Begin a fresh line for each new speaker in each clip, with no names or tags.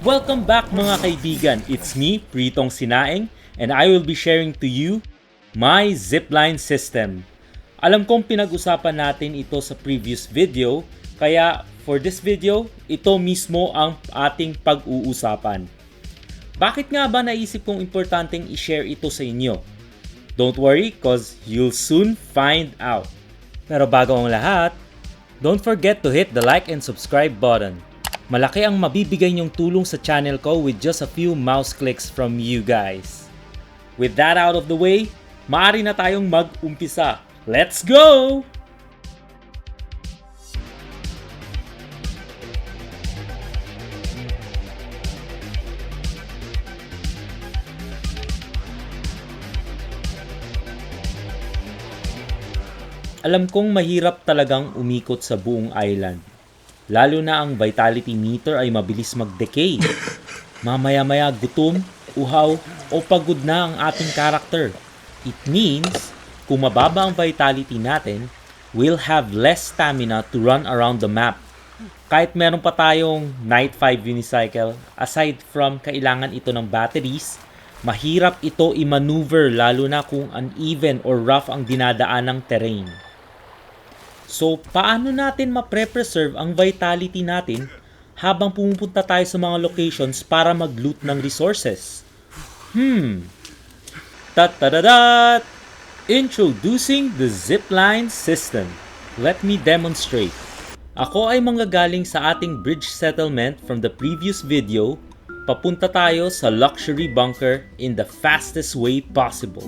Welcome back mga kaibigan, it's me, Pritong Sinaing, and I will be sharing to you my zipline system. Alam kong pinag-usapan natin ito sa previous video, kaya for this video, ito mismo ang ating pag-uusapan. Bakit nga ba naisip kong importanteng i-share ito sa inyo? Don't worry, cause you'll soon find out. Pero bago ang lahat, don't forget to hit the like and subscribe button. Malaki ang mabibigay niyong tulong sa channel ko with just a few mouse clicks from you guys. With that out of the way, maaari na tayong mag-umpisa. Let's go! Alam kong mahirap talagang umikot sa buong island. Lalo na ang vitality meter ay mabilis mag-decay. Mamaya-maya gutom, uhaw, o pagod na ang ating character. It means, kung mababa ang vitality natin, we'll have less stamina to run around the map. Kahit meron pa tayong Night 5 unicycle, aside from kailangan ito ng batteries, mahirap ito i-maneuver lalo na kung uneven or rough ang dinadaanang terrain. So, paano natin ma-preserve ang vitality natin habang pumupunta tayo sa mga locations para mag-loot ng resources? Ta-ta-da-da! Introducing the zipline system. Let me demonstrate. Ako ay manggagaling sa ating bridge settlement from the previous video. Papunta tayo sa luxury bunker in the fastest way possible.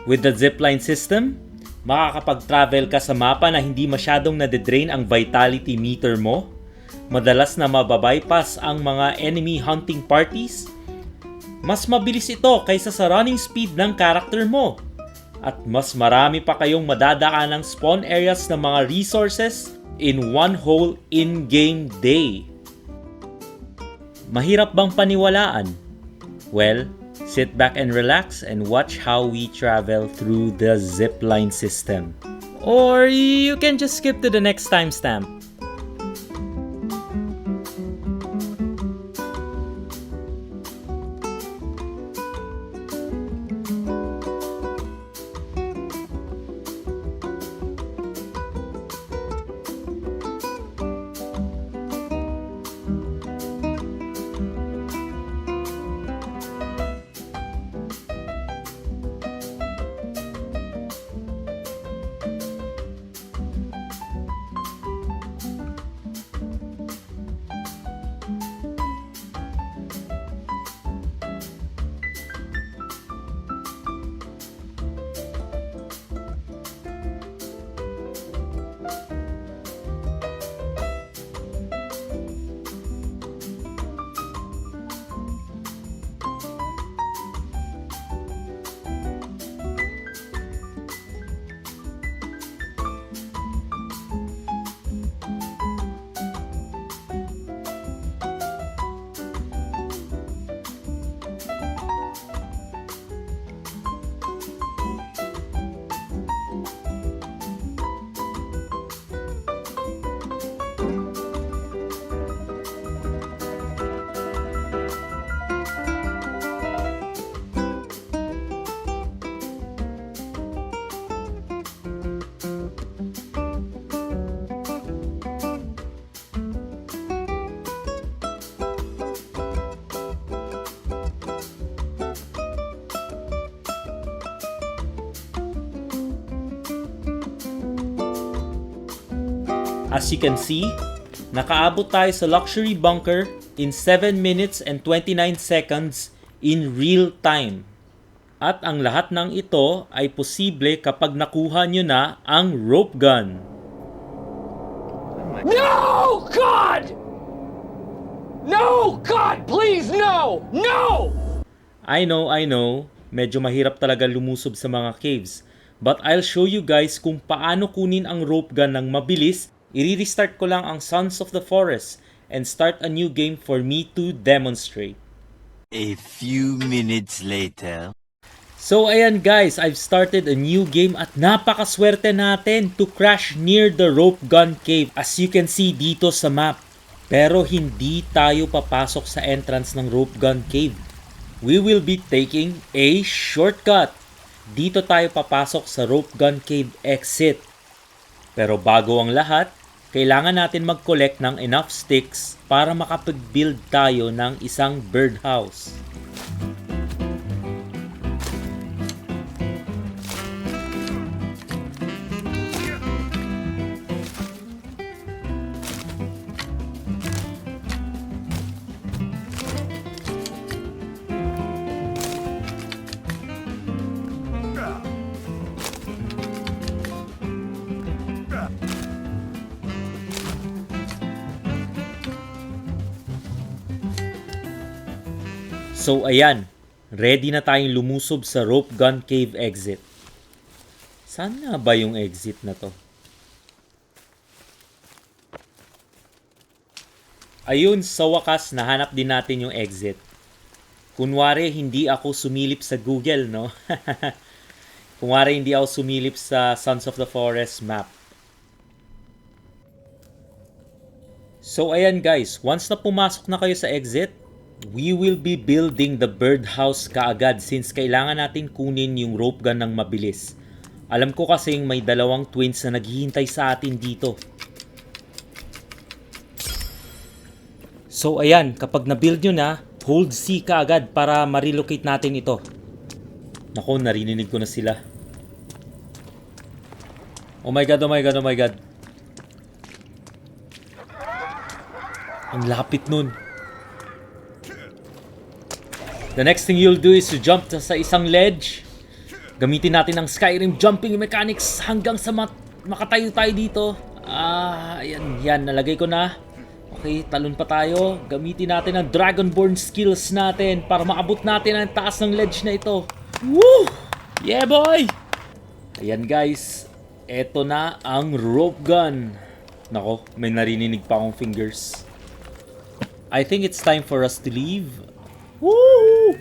With the zipline system, makakapag-travel ka sa mapa na hindi masyadong nade-drain ang vitality meter mo. Madalas na mababypass ang mga enemy hunting parties. Mas mabilis ito kaysa sa running speed ng character mo. At mas marami pa kayong madadaan ng spawn areas ng mga resources in one whole in-game day. Mahirap bang paniwalaan? Well, sit back and relax and watch how we travel through the zipline system. Or you can just skip to the next timestamp. As you can see, nakaabot tayo sa luxury bunker in 7 minutes and 29 seconds in real time. At ang lahat ng ito ay posible kapag nakuha nyo na ang rope gun.
No! God! No! God, please, no! No!
I know, medyo mahirap talaga lumusob sa mga caves. But I'll show you guys kung paano kunin ang rope gun ng mabilis. I-restart ko lang ang Sons of the Forest and start a new game for me to demonstrate.
A few minutes later.
So ayan guys, I've started a new game at napakaswerte natin to crash near the rope gun cave as you can see dito sa map. Pero hindi tayo papasok sa entrance ng rope gun cave. We will be taking a shortcut. Dito tayo papasok sa rope gun cave exit. Pero bago ang lahat, kailangan natin mag-collect ng enough sticks para makapag-build tayo ng isang birdhouse. So ayan, ready na tayong lumusob sa rope gun cave exit. Saan nga ba yung exit na to? Ayun, sa wakas, nahanap din natin yung exit. Kunwari, hindi ako sumilip sa Google, no? Kunwari, hindi ako sumilip sa Sons of the Forest map. So ayan guys, once na pumasok na kayo sa exit, we will be building the birdhouse kaagad since kailangan natin kunin yung rope gun ng mabilis. Alam ko kasing may dalawang twins na naghihintay sa atin dito. So ayan, kapag na-build nyo na, hold C kaagad para ma-relocate natin ito. Nako, narinig ko na sila. Oh my god, oh my god, oh my god. Ang lapit nun. The next thing you'll do is to jump sa isang ledge. Gamitin natin ang Skyrim jumping mechanics hanggang sa makatayo tayo dito. Yan, nalagay ko na. Okay, talon pa tayo. Gamitin natin ang Dragonborn skills natin para maabot natin ang taas ng ledge na ito. Woo! Yeah, boy! Ayan guys, eto na ang rope gun. Nako, may narinig pa akong fingers. I think it's time for us to leave. Woo!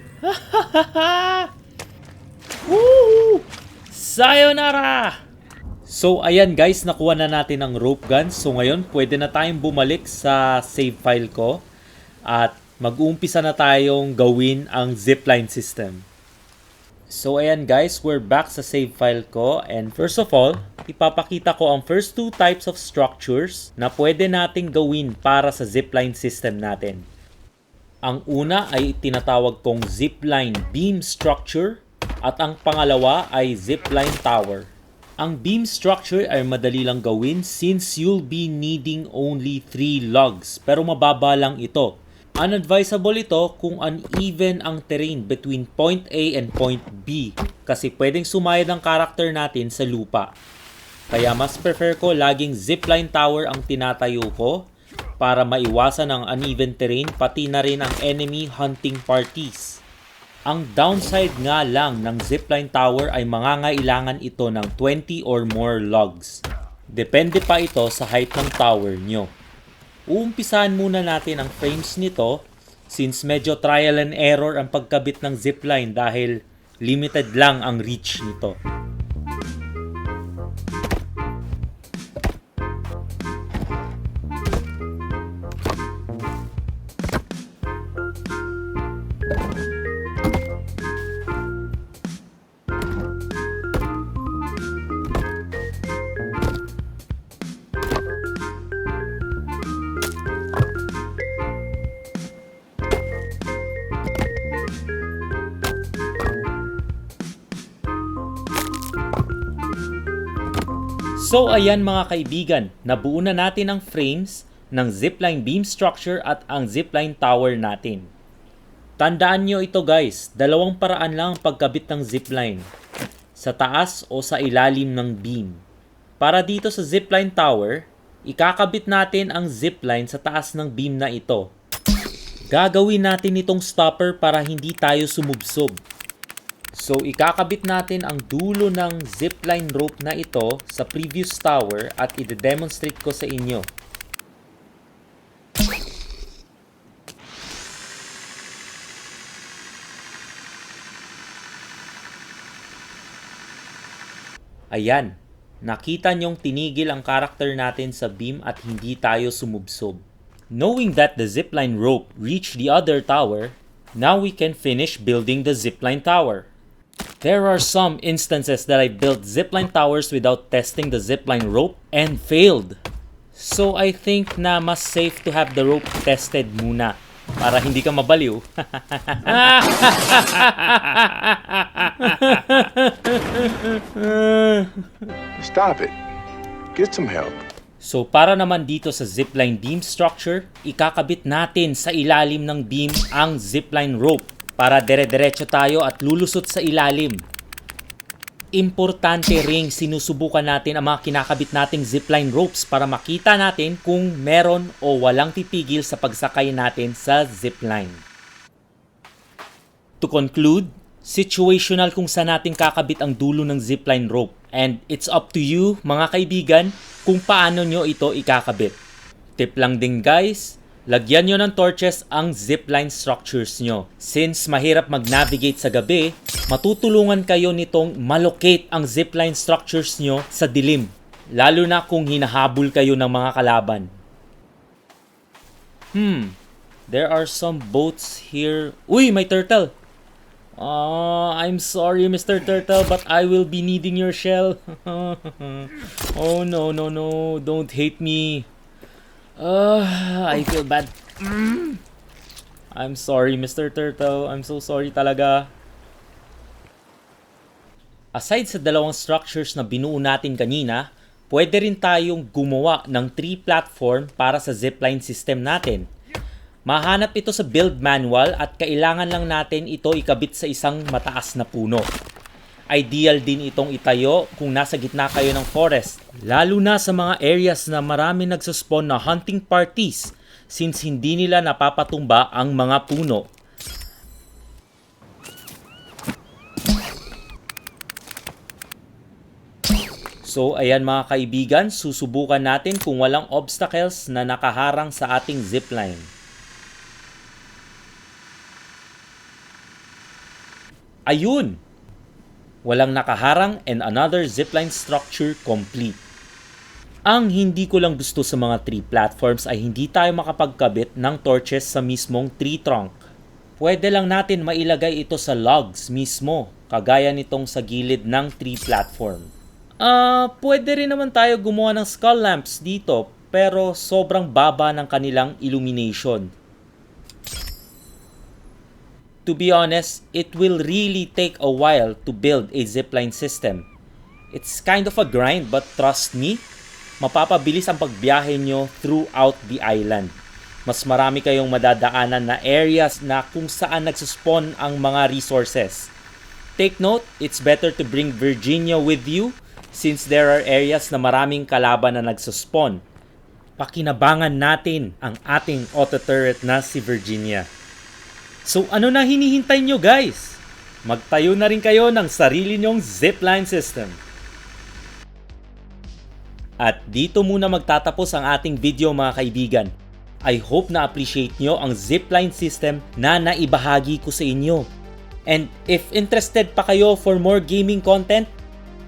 Woo! Sayonara! So ayan guys, nakuha na natin ang rope gun. So ngayon, pwede na tayong bumalik sa save file ko at mag-uumpisa na tayong gawin ang zipline system. So ayan guys, we're back sa save file ko, and first of all, ipapakita ko ang first two types of structures na pwede nating gawin para sa zipline system natin. Ang una ay tinatawag kong zipline beam structure at ang pangalawa ay zipline tower. Ang beam structure ay madali lang gawin since you'll be needing only 3 logs, pero mababa lang ito. Unadvisable ito kung uneven ang terrain between point A and point B kasi pwedeng sumayad ang karakter natin sa lupa. Kaya mas prefer ko laging zipline tower ang tinatayo ko para maiwasan ang uneven terrain pati na rin ang enemy hunting parties. Ang downside nga lang ng zipline tower ay mangangailangan ito ng 20 or more logs. Depende pa ito sa height ng tower nyo. Uumpisahan muna natin ang frames nito since medyo trial and error ang pagkabit ng zipline dahil limited lang ang reach nito. So ayan mga kaibigan, nabuo na natin ang frames ng zipline beam structure at ang zipline tower natin. Tandaan nyo ito guys, dalawang paraan lang ang pagkabit ng zipline. Sa taas o sa ilalim ng beam. Para dito sa zipline tower, ikakabit natin ang zipline sa taas ng beam na ito. Gagawin natin itong stopper para hindi tayo sumubsob. So, ikakabit natin ang dulo ng zipline rope na ito sa previous tower at i-demonstrate ko sa inyo. Ayan, nakita nyong tinigil ang karakter natin sa beam at hindi tayo sumubsob. Knowing that the zipline rope reached the other tower, now we can finish building the zipline tower. There are some instances that I built zipline towers without testing the zipline rope and failed. So I think na mas safe to have the rope tested muna para hindi ka mabaliw.
Stop it. Get some help.
So para naman dito sa zipline beam structure, ikakabit natin sa ilalim ng beam ang zipline rope para dire-diretso tayo at lulusot sa ilalim. Importante ring sinusubukan natin ang mga kinakabit nating zipline ropes para makita natin kung meron o walang pipigil sa pagsakay natin sa zipline. To conclude, situational kung saan natin kakabit ang dulo ng zipline rope, and it's up to you mga kaibigan kung paano nyo ito ikakabit. Tip lang din guys, lagyan nyo ng torches ang zipline structures nyo. Since mahirap mag-navigate sa gabi, matutulungan kayo nitong malocate ang zipline structures nyo sa dilim. Lalo na kung hinahabol kayo ng mga kalaban. There are some boats here. Uy, may turtle! I'm sorry, Mr. Turtle, but I will be needing your shell. Oh, no. Don't hate me. I feel bad. I'm sorry, Mr. Turtle. I'm so sorry talaga. Aside sa dalawang structures na binuo natin kanina, pwede rin tayong gumawa ng tree platform para sa zipline system natin. Mahanap ito sa build manual at kailangan lang natin ito ikabit sa isang mataas na puno. Ideal din itong itayo kung nasa gitna kayo ng forest, lalo na sa mga areas na marami nagsaspawn na hunting parties since hindi nila napapatumba ang mga puno. So ayan mga kaibigan, susubukan natin kung walang obstacles na nakaharang sa ating zipline. Ayun! Walang nakaharang and another zipline structure complete. Ang hindi ko lang gusto sa mga tree platforms ay hindi tayo makapagkabit ng torches sa mismong tree trunk. Pwede lang natin mailagay ito sa logs mismo, kagaya nitong sa gilid ng tree platform. Pwede rin naman tayo gumawa ng skull lamps dito, pero sobrang baba ng kanilang illumination. To be honest, it will really take a while to build a zipline system. It's kind of a grind, but trust me, mapapabilis ang pagbiyahe nyo throughout the island. Mas marami kayong madadaanan na areas na kung saan nagsuspawn ang mga resources. Take note, it's better to bring Virginia with you since there are areas na maraming kalaban na nagsuspawn. Pakinabangan natin ang ating auto turret na si Virginia. So ano na hinihintay nyo guys? Magtayo na rin kayo ng sarili nyong zipline system. At dito muna magtatapos ang ating video mga kaibigan. I hope na appreciate nyo ang zipline system na naibahagi ko sa inyo. And if interested pa kayo for more gaming content,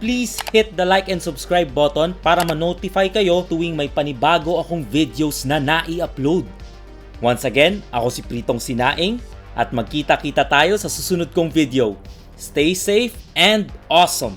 please hit the like and subscribe button para ma-notify kayo tuwing may panibago akong videos na nai-upload. Once again, ako si Pritong Sinaing at magkita-kita tayo sa susunod kong video. Stay safe and awesome!